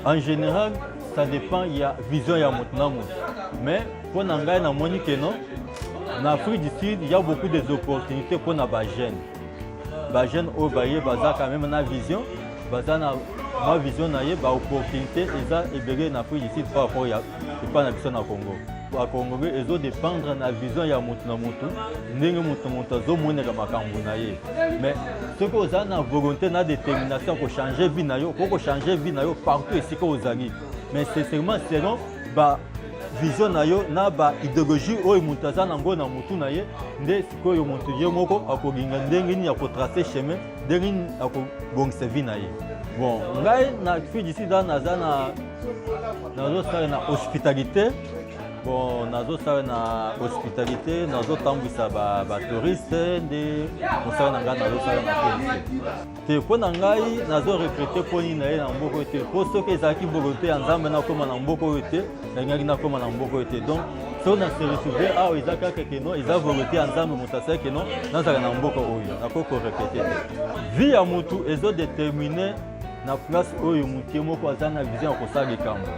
En général, ça dépend, il y a vision, il y a maintenant. Mais pour Nangaï, en Afrique du Sud, il y a beaucoup d'opportunités pour les jeunes. Les jeunes au Baye, quand même une vision, ma vision, il y a opportunité en Afrique du Sud par rapport à la vision au Congo. Au Congo, ils ont dépendre de la vision ya mutu na mutu, ndenge mutu azomona makambo na ye. Mais ce que vous avez na volonté na détermination pour changer vie na yo, pour changer vie na yo partout ici que vous avez. Mais c'est seulement selon ba vision na yo na ba idéologie oyo mutu aza nango na mutu na ye, nde sikoyo mutu ye moko akoginga ndenge ni akotracer chemin, ndenge ni akobongisa vie na ye. Bon, ngai na fi d'ici dans naza na na hospitalité. Bon, nazo sala na hospitalité, nazo tambisa ba touriste de mosala na ngai nazo sala na police. Te po na ngai nazo recruter poni na ye na mboko te. Po soki ezalaki volonté ya Nzambe na koma na mboko te, na ngaki na koma na mboko te. Donc, so na se retrouver awa eza kaka keno, eza volonté ya Nzambe moto asala keno, nazala na mboko oyo, nakoko répéter. Vie ya mutu ezo déterminer na place oyo mutu moko aza na vision ya kosala likambo.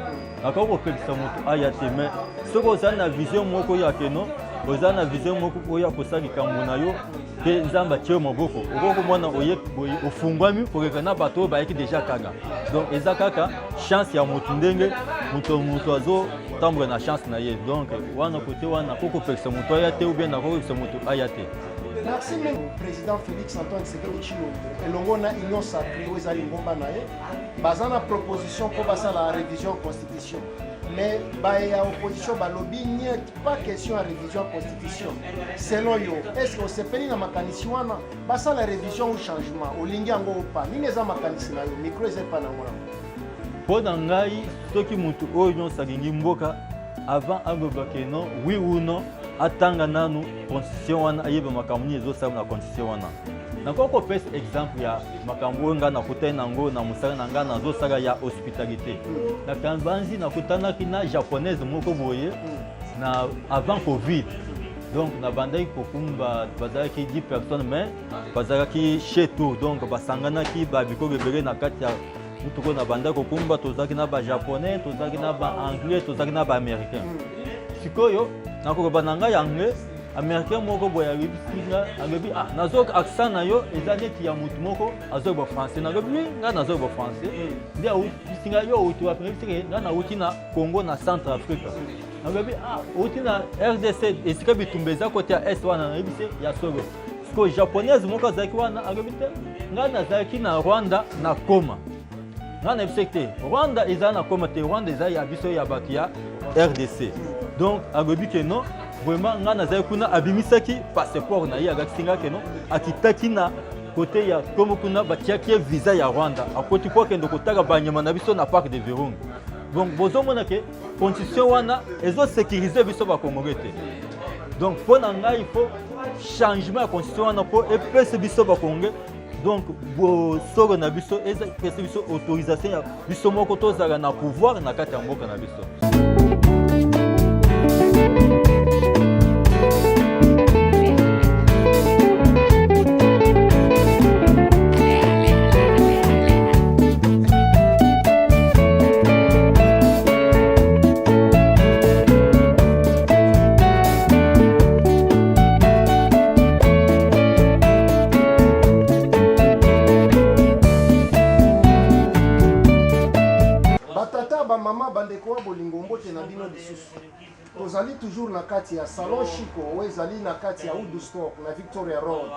Nakoko kopekisa mutu aya te, mais soki oza na vision moko ya keno, oza na vision moko oyo akosala likambo na yo, mpe Nzambe atie maboko, okokomona ofungwami koleka na bato oyo bayaki deja kaka. Donc eza kaka chance ya mutu ndenge mutu azotambola na chance na ye. Donc wana kote wana nakokopekisa mutu aya te ou bien nakokopekisa mutu aya te. Merci président Félix Antoine Tshisekedi Tshilombo. Elongo na union sacrée aux Alimbomba nae. Bazana proposition pour passer la révision constitution. Mais la opposition balobi n'y a pas question à révision constitution. Selon yo, est-ce que c'est péni na makanisi wana basa la révision ou changement au lingi ngo ou pas. Ni neza makanisi na yo micro est pas na mona. Po ngai toki mutu oyo sagingi mboka avant agobake non oui ou non. Atanga nanu constitution wana ayeba makambo ni ezosala na constitution wana. Nakoko pesa exemple ya makambo nga nakutana nango na musala na nga nazosala ya hospitalité. Na kanbanzi nakutana kina japonaise moko boye na avant Covid. Donc na bandai kokumba bazaki 10 personnes mais bazaki chez tout donc basangana ki babiko bebele na kati ya mutuko na bandai kokumba tozaki na ba japonais, tozaki na ba anglais, tozaki na ba américain. Sikoyo nakoba nanga yange américain moko boya bisinga abebi nazo accent na yo eza neti ya mutu moko azo ba français nabebi nga nazo ba français ndia bisinga yo uti wa premier nga na uti na Congo na Centre Afrique nabebi uti na RDC esika bitumbeza kote ya est wana na bise ya solo siko japonaise moko azaki wana abebi te nga nazaki na Rwanda na Koma nga na bise Rwanda eza na Koma te Rwanda eza ya biso ya bato ya RDC. Donc, agobi que non, vraiment, on a zakuna abimisaki passeport na ya gakisinga que non, akitaki na côté ya comme kuna batiaki visa ya Rwanda. A côté quoi que ndoko taga banyama na biso na parc de Virunga. Donc, bozo mona que constitution wana ezo sécuriser biso ba Congolais. Donc, pour nanga il faut changement la constitution wana pour epese biso ba Congolais. Donc, bo soro na biso eza epese biso autorisation ya biso moko tozala na pouvoir na kati ya mboka na biso. Maman bandeko bolingo mbote na bino lisusu. Tozali toujours na kati ya salon Chico, wezali na kati ya Udu Store na Victoria Road,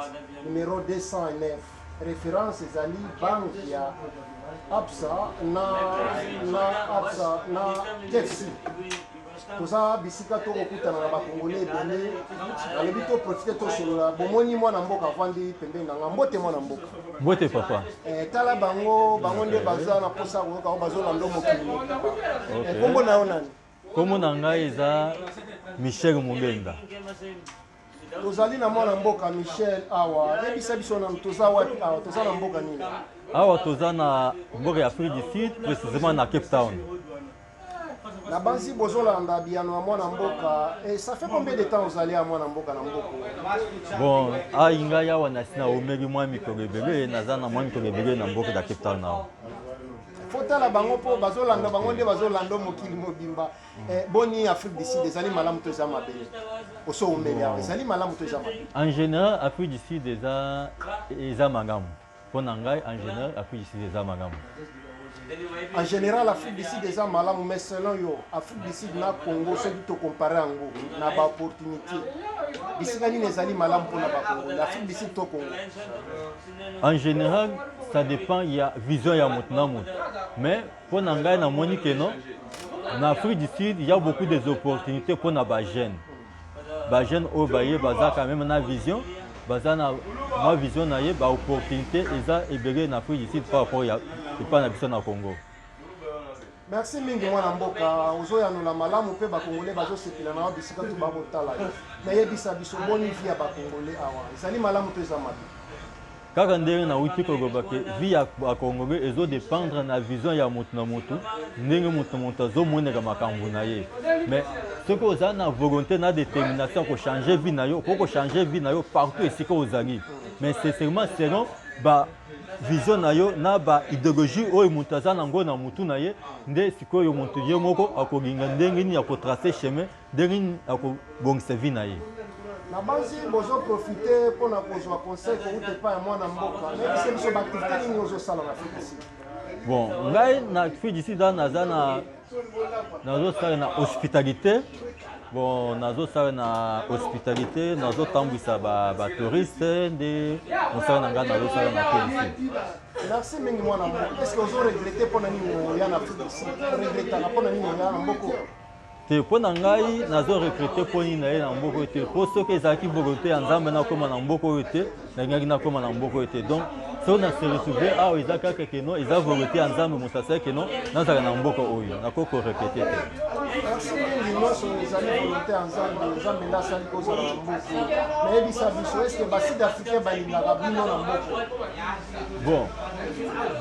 numéro 209. Référence ezali banque ya Absa na TFC. Toza bisika to kokutana na bakongolais ebele. Alobi to profiter to solola bomoni mwana mboka vandi pembeni na mbote mwana mboka. Mbote papa. Tala bango nde baza na posa ko bazolanda mokili. Kombo na yo nani? Kombo na ngai eza Michel Mungenga. Tozali na mwana mboka Michel awa. Yebisa biso na toza wapi awa? Toza na mboka nini? Awa toza na mboka ya Afrique du Sud, précisément na Cape Town. La bansi bozolanda biano ya mwana mboka. Et ça fait combien de temps vous allez à mwana mboka na mboko? Bon, inga yawa na sina omeri mwa mikolo ebele nazana mwa mikolo ebele na mboka ya Cape Town na. fotala bango po bazolanda bango nde bazolanda mokili mobimba boni Afrique du Sud ezali malamu to eza mabe oso umeli awa ezali malamu to eza mabe. En général Afrique du Sud eza magamu mpona ngai. En général Afrique du Sud eza magamu. En général Afrique du Sud eza malamu, mais selon yo Afrique du Sud na Congo soki to comparer yango na ba opportunité bisika nini ezali malamu mpona ba Congo Afrique du Sud to Congo? En général ça dépend, il y a vision ya moto na moto, mais mpona ngai namoni ke non na Afrique du Sud il y a beaucoup des opportunités mpona ba jeunes oyo baye baza quand même na vision baza na ma vision na ye ba opportunité eza ebele na Afrique du Sud par rapport ya pas na biso na Congo. Merci mingi mwana mboka ozoyanula malamu mpe bakongole bazosepela na bisika to babotala mais yebisa biso boni vie ya bakongole awa ezali malamu to eza mabe? Kaka ndenge na uti koloba ke vie ya bakongole ezodépendre na vision ya moto na moto ndenge moto na moto azomoneka makambo na ye. Mais soki oza na volonté na détermination kochanger vie na yo kochanger vie na yo partout esika ozali, mais c'est seulement selon ba vision na yo na ba idéologie oyo moto aza nango na mutu na ye nde sikoyo moto ye moko akolinga ndenge nini akotracer chemin ndenge nini akobongisa vie na ye. Na basi bozo profiter mpona kozwa conseil koute epai ya mwana mboka nayebisa biso baaktivité nini ozosala na Afrique du Sud? Bon ngai na Afrique du Sud nazosala na hospitalité. Bon nazosala na hospitalité nazotambwisa batouriste nde mosala na ngai nazosala na Afrique du Sud. Merci mingi mwana mboka. Est-ce que ozoregrete mpona nini oya na Afrique du Sud? Regretaka mpona nini oya na mboko? Te mpona ngai nazoregrete mpo nini na ye na mboko oyo te mpo soki ezalaki volonté ya Nzambe nakóma na mboko oyo te nalingaki nakóma na mboko oyo te. Donc soki na se retrouve awa eza kaka keno eza volonté ya Nzambe moto asali keno nazala na mboko oyo nakoki koregrete te. Merci mingi nyonso ezali volonté ya Nzambe Nzambe nde asali kozala na mboko nayebisa biso est ce que basud africain balingaka bino na mboko? Bon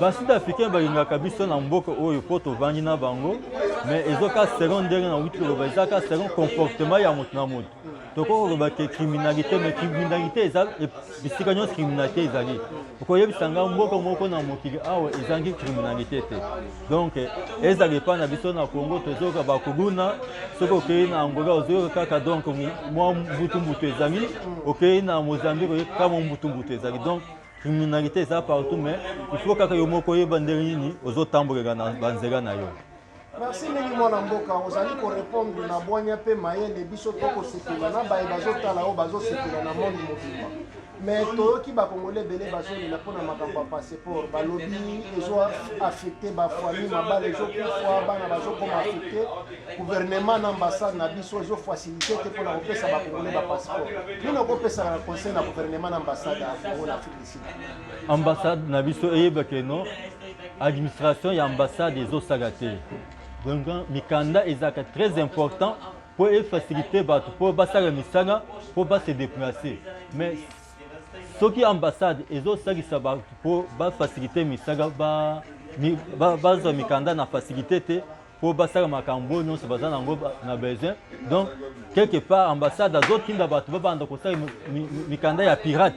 basud africain balingaka biso na mboko oyo mpo tovandi na bango, mais ezoka selon ndenge na wuti koloba ezaka selon comportement ya moto na moto. Tokoki koloba ke criminalité, mais criminalité eza bisika nyonso criminalité ezali okoyebisa nga mboka moko na mokili awa ezangi criminalité te. Donc ezali epai na biso na Congo tozoyoka bakuguna soki okei na Angola ozoyoka kaka donc mwa mbutu ezali, okei na Mozambique oyoka mwa mbutu ezali. Donc criminalité eza partout, mais il faut kaka yo moko oyeba ndenge nini ozotambolela na banzela na yo. Merci mingi mwana mboka ozali korépondre na bwanya mpe mayele biso tokosepela na baye bazotala oyo bazosepela na monde mobimba. Mais toyoki bakongole ebele bazolela mpona makambo ya passeport balobi ezoaffecte bafamille mabala ezokufa bana bazokoma affecte gouvernement na ambassade na biso ezofacilité te mpona kopesa bakongole bapasseport. Nini okopesa na conseil na gouvernement na ambassade ya Congo na Afrique du Sud? Ambassade na biso eyebake no administration ya ambassade ezosala te. Donc mikanda ezalaka très important pour faciliter bato po basala misala po base déplacer. Mais soki ambassade ezosalisa bato po bafacilite misala bazwa mikanda na facilité te po basala makambo nyonso baza nango na besoin. Donc quelque part ambassade azotinda bato babanda kosala mikanda ya pirate,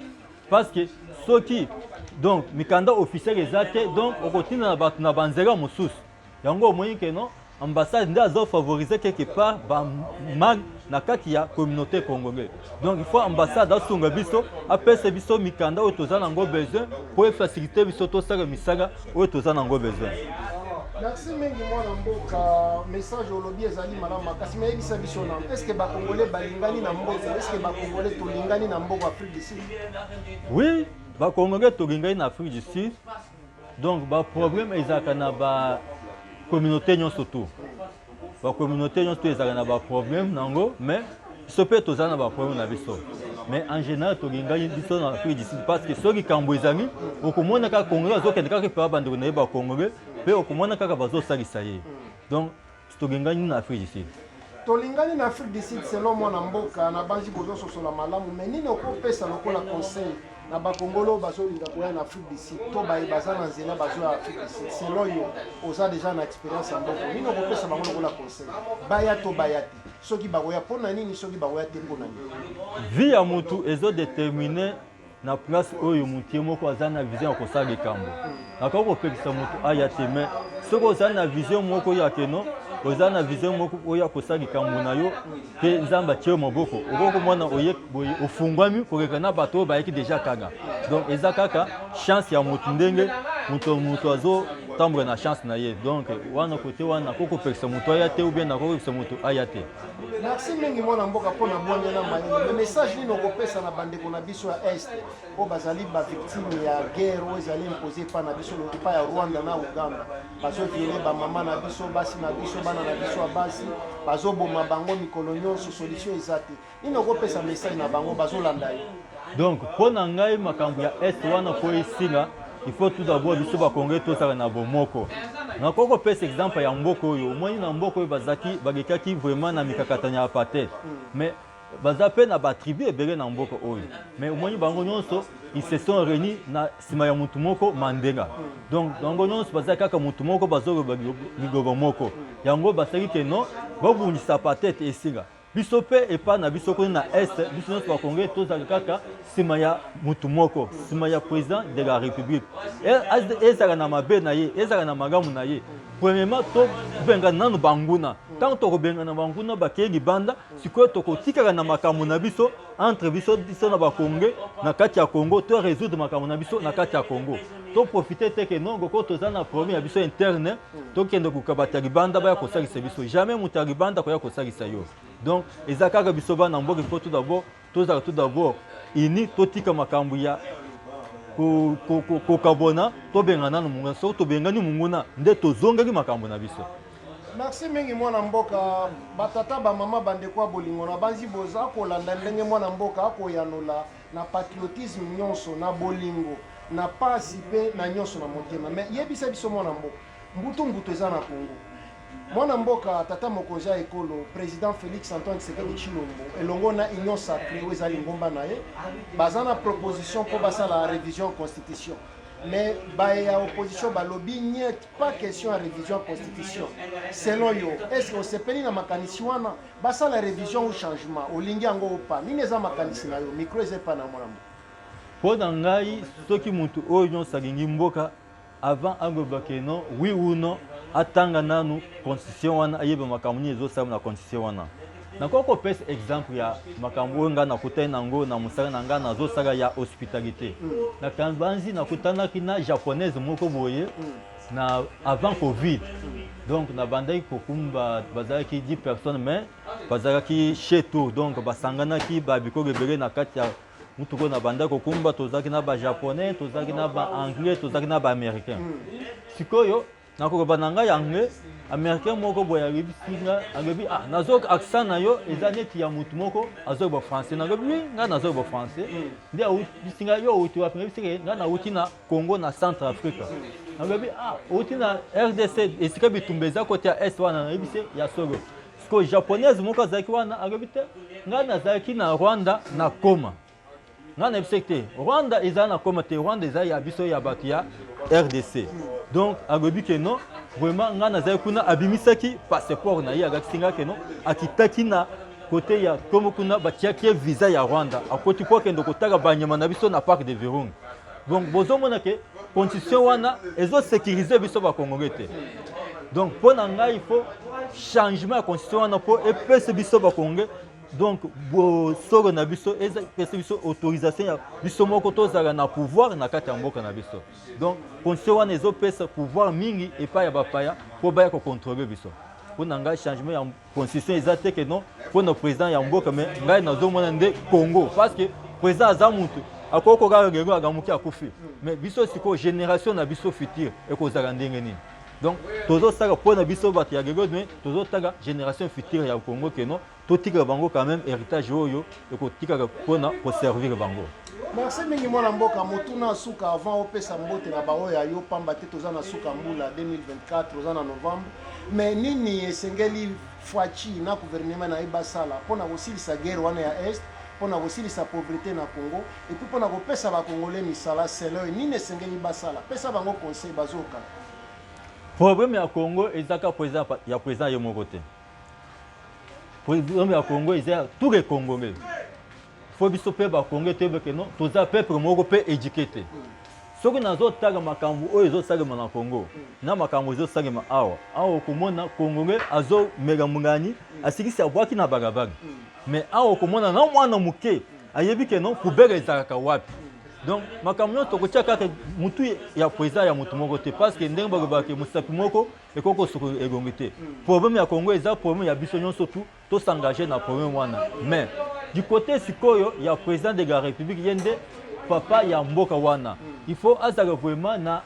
parce que soki donc mikanda officiel eza te, donc okotinda na bato na banzela mosusu yango omoni ke non ambassade nde azofavoriser quelque part bamag na kati ya communauté congolaise. Donc il faut ambassade asunga biso apesa biso mikanda oyo toza nango besoin po efacilite biso tosala misala oyo toza nango besoin. Merci mingi mwana mboka message olobi ezali malamu makasi mais yebisa biso na est-ce que bakongole balingani na mboka, est-ce que bakongole tolingani na mboka Afrique du Sud? Oui, bakongole tolingani na Afrique du Sud. Donc ba problème ezalaka na ba communauté nyonso tu ba communauté nyonso tu ezalaka na ba problème nango, mais biso mpe toza na ba problème na biso. Mais en général tolingani biso na Afrique du Sud parce que soki kambo ezali okomona kaka Congolais azokende kaka mpe bandeko na ye ba Congolais mpe okomona kaka bazosalisa ye. Donc tolingani na Afrique du Sud. Tolingani na Afrique du Sud selon mwana mboka na banji bozososola malamu, mais nini okopesa lokola conseil na bakongolo bazolinga koya na Afrique du Sud to baye baza na nzela bazoya Afrique du Sud selon yo oza déjà na expérience ya mboko nini okopesa bango lokola conseil baya to baya te soki bakoya mpona nini soki bakoya te mpona nini? Vie ya mutu ezodétermine na place oyo mutu ye moko aza na vision ya kosala likambo. Nakoki kopekisa mutu aya te, mais soki oza na vision moko ya keno oza na vision moko oya kosala likambo na yo mpe nzambe atie yo maboko okokomona ofungwami koleka na bato oyo bayaki deja kaka donc eza kaka chance ya motu ndenge moto azotambola na chance na ye donc wana kote wana kokopekisa moto aya te ou bien nakokopekisa moto aya te. Merci mingi mwana mboka mpona bwanyana mayele le message nini okopesa na bandeko na biso ya este oyo bazali bavictime ya guerre oyo ezali impose epa na biso epa ya Rwanda na Uganda bazoviole bamama na biso basi na biso bana na biso ya basi bazoboma bango mikolo nyonso solution eza te nini okopesa message na bango bazolanda yo. Donc mpona ngai makambo ya este wana po esinga il faut tout d'abord biso bakongole tozala na bomoko nakoki kopesa exemple ya mboka oyo omoni na mboka oyo bagekaki vraiment na mikakatano ya apartheid mais baza mpe na batribu ebele na mboka oyo mais omoni bango nyonso ils se sont réunis na nsima ya motu moko Mandela donc bango nyonso baza kaka motu moko bazoloba liloba moko yango basali ke non babungisa apartheid esinga biso mpe epa na biso koni na este biso nyonso bakongole tozala kaka nsima ya motu moko nsima ya président de la république ezala na mabe na ye ezala na magamu na ye premièrement tobengana nanu banguna ntango tokobengana banguna bakei libanda sikoyo tokotikala na makambo na biso entre biso na bakongo na kati ya Congo to résoudre makambo na biso na kati ya Congo toprofite te ke non koko toza na problème ya biso interne tokende kokabata libanda baya kosalisa biso jamais moto ya libanda koya kosalisa yo donc eza kaka biso bana mboka faut tout d'abord ini totika makambo ya kokabona tobengana na munguna soki tobengani munguna nde tozongaki makambo na biso. Merci mingi mwana mboka batata bamama bandeko ya bolingo na banzi boza kolanda ndenge mwana mboka akoyanola na patriotisme nyonso na bolingo na pasi mpe na nyonso na motema mais yebisa biso mwana mboka mbutu eza na Congo mwana mboka tata mokonzi ya ekolo président Félix Antoine Tshisekedi Tshilombo elongo na union sacrée oyo ezali ngomba na ye baza na proposition mpo basala révision constitution mais ya opposition balobi nye pas question ya révision constitution selon yo est-ce que osepeli na makanisi wana basala révision ou changement olingi yango opa nini eza makanisi na yo micro eza epa na mwana mboka mpo na ngai soki motu oyo nyonso alingi mboka avant agobake non oui ou non atanga nanu constitution wana ayeba makambo nini ezosala na constitution wana nakoki kopesa exemple ya makambo oyo ngai nakutani nango na mosala na ngai nazosala ya hospitalité na kanbanzi nakutanaki na japonaise moko boye na avant covid donc nabandaki kokumba bazalaki 10 personnes mais bazalaki chez tour donc basanganaki babikolo ebele na kati ya mutuko na banda kokumba tozalaki na bajaponais tozalaki na baanglais tozalaki na baaméricain sikoyo nakokoba na ngai anglais américain moko boye ayebisinga alobi nazoyoka accent na yo eza neti ya motu moko azoyoba français nalobi ngai nazoyoba français nde ayebisinga yo outi wapi nayebisika ngai nauti na Congo na centre afrique nalobi outi na RDC esika bitumba eza kote ya est wana nayebise ya solo sikoyo japonaise moko azalaki wana alobi te ngai nazalaki na Rwanda na Koma ngai nayebisaki te Rwanda eza na Koma te Rwanda eza ya biso ya bato ya RDC donc alobi ke non vraiment nga nazali kuna abimisaki passeport na ye akakisinga ke non akitaki na kote ya Congo kuna batiaki visa ya Rwanda akoti po akende kotala banyama na biso na parc de Virunga donc bozomona ke constitution wana ezosécurize biso bakongolais te donc mpo na ngai il faut changement ya constitution wana mpo epesa biso bakongolais donc bosolo na biso epesa biso autorisation ya biso moko tozala na pouvoir na kati ya mboka na biso donc constitution wana ezopesa pouvoir mingi epai ya bapaya mpo baya kocontrole biso mpo na ngai changement ya constitution eza te ke non mpo na président ya mboka mais ngai nazomona nde Congo parce que président aza mutu akoki kokaka lelo agamuki akufi mais biso sikoyo génération na biso future ekozala ndenge nini donc tozosala mpo na biso bato ya lelo mais tozotala génération future ya Congo ke non totikala bango quand même héritage oyo ekotikaka mpona koservir bango. Merci mingi mwana mboka motuna suka avant opesa mbote na baoyo ya yo pamba te toza na suka mbula 2024 toza na novembre mais nini esengeli fwachi na gouvernement na ebasala mpona kosilisa guerre wana ya est mpona kosilisa pauvreté na Congo et puis mpona kopesa bakongolais misala selo nini esengeli basala pesa bango conseil bazoka problème ya Congo ezaka ya président ye moko te problème ya Congo eza tous les Congolais faut biso pe ba Congo te beke non toza peuple moko pe éduqué te soki nazotala makambo oyo ezosalema na Congo na makambo ezosalema awa okomona Congolais azomela mungani asikisi abwaki na bagabaga mais awa okomona na mwana moke ayebi ke non poubele ezalaka wapi. Donc makambo nyonso tokotia kaka mutu ya président ya mutu moko te parce que ndenge balobaka mosapi moko ekoko soko egongi te. Problème ya Congo eza problème ya biso nyonso tu s'engager na problème wana. Mais du côté sikoyo ya président de la République yende papa ya mboka wana. Il faut azala vraiment na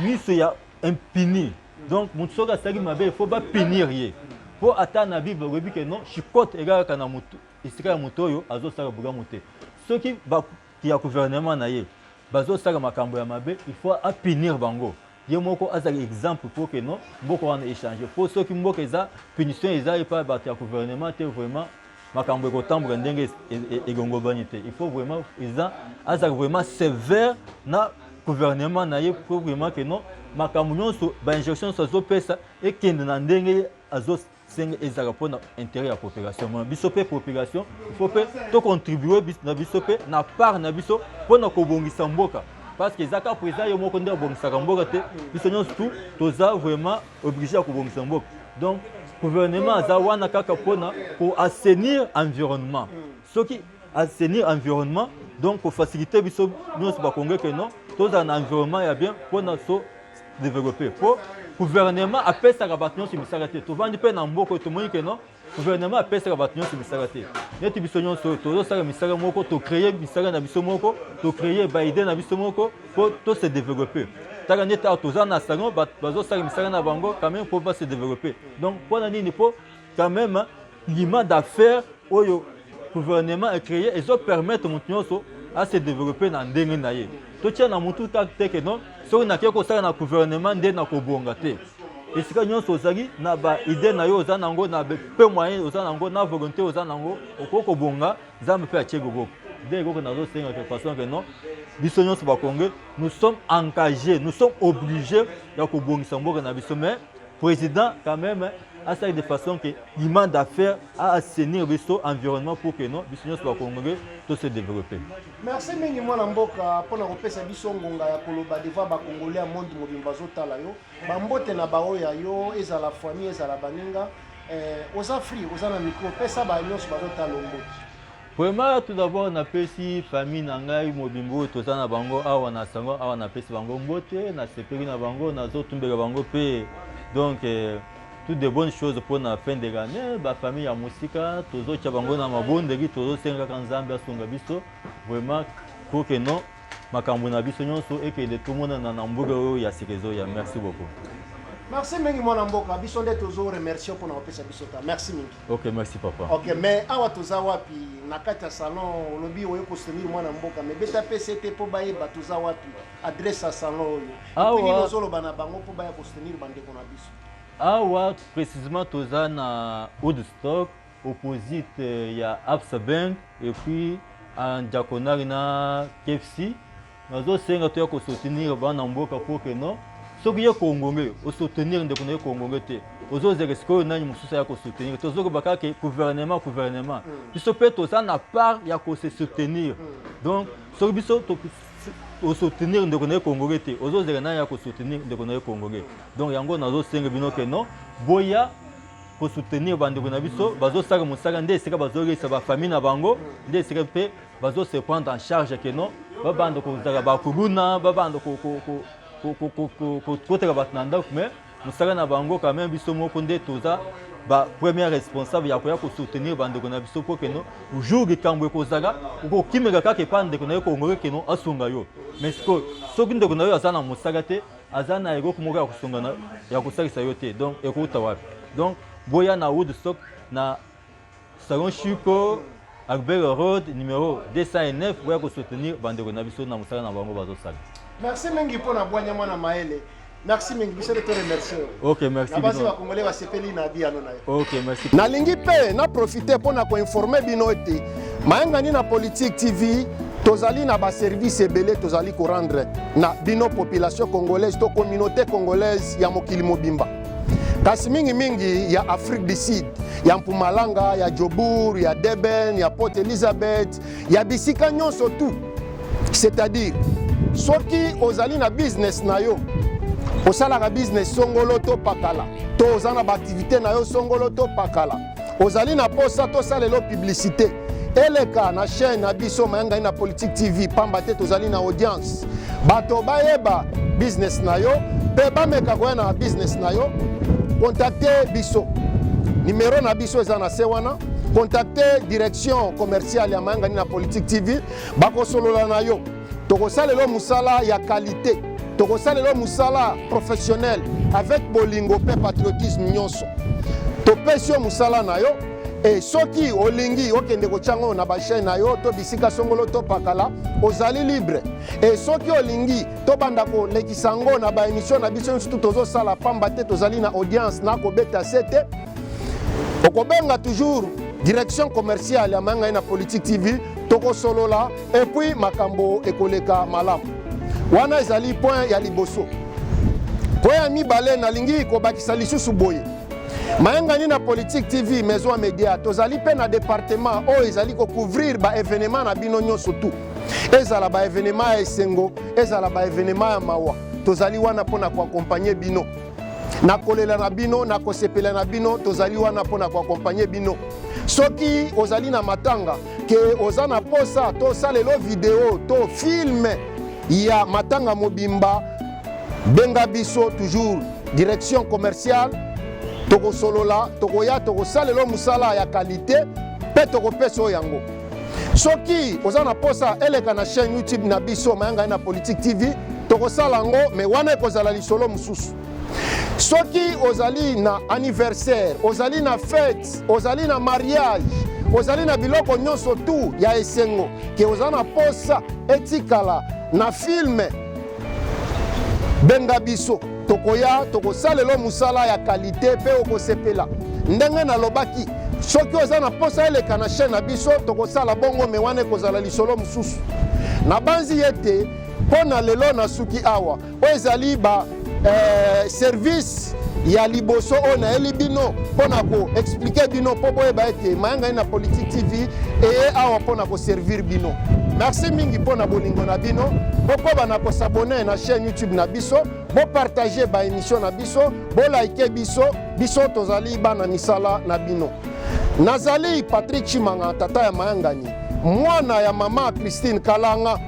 miso ya impuni. Donc mutu soka sali mabe il faut ba punir ye. Pour atteindre la Bible rebi que non chikote egalaka na mutu isika ya mutu oyo azosala bugamu te. Soki ba qui a gouvernement naïe, bazo sala makambo ya mabe, il faut punir bango. Ye moko azali exemple pour que non, mboko wana échanger. Pour ceux qui mboko eza punition eza et pas battre gouvernement te vraiment makambo ko tambo ndenge e gongo banité. Il faut vraiment eza azali vraiment sévère na gouvernement naïe pour vraiment que non makambo nyonso ba injection so zo pesa et kende na ndenge azo senga ezala pour intérêt à la population. Biso pe population, il faut to contribuer na biso pe na part na biso pour na kobongisa mboka. Parce que zaka président yo moko nde bongisa mboka te, biso nyonso tout toza vraiment obligé à kobongisa mboka. Donc gouvernement za wana kaka pour assainir environnement. Ce qui assainir environnement donc pour faciliter biso nyonso ba Congo que non, tous un environnement ya bien pour na so développer. Pour gouvernement appelle ça rabattement sur misarate. Tu vas dire na mboko to moyi que non. Gouvernement appelle ça rabattement sur misarate. Neti biso nyonso to ça misara moko to créer misara na biso moko, to créer ba idée na biso moko pour to se développer. Taka neta to za na salon bazo ça misara na bango quand même pour pas se développer. Donc pour nani ni pour quand même l'image d'affaires oyo gouvernement a créé et ça permettre mon nyonso à se développer dans ndenge na ye. To tia na mutu takte que non soki na keko sala na gouvernement nde na kobonga te. Esika nyonso ozali na ba idée na yo oza nango na pe moyen oza nango na volonté oza nango okoko bonga zambe pe atie goboko. Dès que nazo senga que façon que non biso nyonso ba Congolais nous sommes engagés, nous sommes obligés ya kobongisa mboka na biso mais président quand même a ça de façon que l'image d'affaires à assainir biso environnement pour que non biso nyonso ba Congolais to se développer. Merci mingi mwana mboka pona kopesa biso ngonga ya koloba devant ba Congolais monde mobimba zotala yo ba mbote na bao ya yo ezala famille ezala baninga aux Afrique aux na micro pesa ba nyonso bazotala mbote. Vraiment tout d'abord na pesi famille na ngai mobimbo toza na bango awa na sango awa na pesi bango mbote na sepeli na bango na zotumbela bango pe donc toutes de bonnes choses pour la fin de l'année. La famille à Moussika, tous les gens qui ont mabondeli, tous les gens qui ont Zambia songa biso, vraiment pour que non, makambona biso nyonso et que tout le monde na nambuga ya sikezo ya. Merci beaucoup. Merci mingi mwana mboka biso nde tozo remercier pour na opesa biso ta. Merci mingi. OK, merci papa. OK, mais awa toza wapi na kati ya salon lobi oyo ko soutenir mwana mboka mais beta PCT po baye ba toza wapi adresse à salon oyo. Awa tozo loba na bango po baye ko soutenir bande ko na biso. Awa précisément toza na Woodstock opposite ya Absa Bank et puis en diagonale na KFC. Nazo senga to ya ko soutenir bana mboka pour que non soki ya Congolais au soutenir ndeko na Congolais te ozo zeresiko nani mususa ya ko soutenir tozo ko bakaka gouvernement biso pe toza na part ya ko se soutenir donc soki biso to au soutenir ndeko na Congolais te ozo zera na ya ko soutenir ndeko na Congolais donc yango nazo senga bino ke non boya ko soutenir bandeko na biso bazo saka musaka nde esika bazo resa ba famille na bango nde esika pe bazo se prendre en charge ke non ba bando ko zaka ba kuluna ba bando ko côté la mais musaka na bango quand même biso moko nde toza ba premier responsable ya ko soutenir bandeko na biso pour que non jour de kambo ko zaga ko kimeka kaka pande ko na ko ngore ke non asunga yo mais soki ndeko na yo azana musaka te azana ego ko moka kusunga na ya kusakisa yo te donc ekuta wapi donc boya na Woodstock na salon Chico Albert Road numéro 209 boya ko soutenir bandeko na biso na musaka na bango bazo sala. Merci mingi pona bwanya mwana maele. Merci mingi biso de te remercier. OK, merci. Na basi ba Congolais ba sepeli na bia no na yo. OK, merci. Na lingi pe na profiter pona ko informer bino ete mayanga ni na Politique TV tozali na ba service ebele tozali ko rendre na bino population congolaise to communauté congolaise ya mokili mobimba. Kasi mingi ya Afrique du Sud, ya Mpumalanga, ya Jobour, ya Deben, ya Port Elizabeth, ya bisika nyonso tout. C'est-à-dire soki ozali na business na yo osalaka business songolo to pakala to oza na baaktivité na yo songolo to pakala ozali na posa tosalelo publicité eleka na chaîne na biso Mayanga na Politique TV pamba te tozali na audience bato bayeba business na yo pe bameka koya na business na yo contacter biso numéro na biso eza na se wana contacter direction commerciale ya Mayanga na Politique TV bakosolola na yo tokosalelo musala ya qualité tokosalelo musala professionnel avec bolingo pe patriotisme nyonso topesi yo musala na yo et soki olingi okende kochango na bachaîne na yo to bisika songolo to pakala ozali libre et soki olingi to banda ko lekisango na ba émission na biso surtout tozo sala pamba te tozali na audience na ko beta sete okobenga toujours direction commerciale ya Mayanga na Politique TV toko solola et puis makambo ekoleka malamu wana ezali point ya liboso koya mibale na lingi ko bakisa lisusu boye Mayanga na Politique TV maison média tozali pe na département o ezali ko couvrir ba événement na bino nyonso tout ezala ba événement ya esengo ezala ba événement ya mawa tozali wana pona ko accompagner bino na kolela na bino na kosepela na bino tozali wana pona ko accompagner bino soki ozali na matanga ke ozana posa to salelo vidéo to film ya matanga mobimba benga biso toujours direction commerciale toko solola toko ya toko salelo musala ya qualité pe toko peso yango soki ozana posa eleka na chaîne YouTube na biso Mayanga na Politique TV toko salango me wana ekozala lisolo mususu soki ozali na anniversaire ozali na fête ozali na mariage ozali na biloko nyonso tu ya esengo ke ozana posa etikala na film benga biso tokoya tokosalelo musala ya qualité pe okosepela ndenge na lobaki soki ozana posa eleka na chaîne na biso tokosala bongo me wana ekozala lisolo mususu na banzi yete pona lelo na suki awa o ezali ba service ya liboso ona eli bino pona ko expliquer bino po boyeba ete Mayanga na Politique TV et awa pona ko servir bino. Merci mingi pona bolingo na bino boko bana ko s'abonner na chaîne YouTube na biso bo partager ba émission na biso bo like biso tozali bana misala na bino. Nazali Patrick Chimanga tata ya Mayanga ni mwana ya mama Christine Kalanga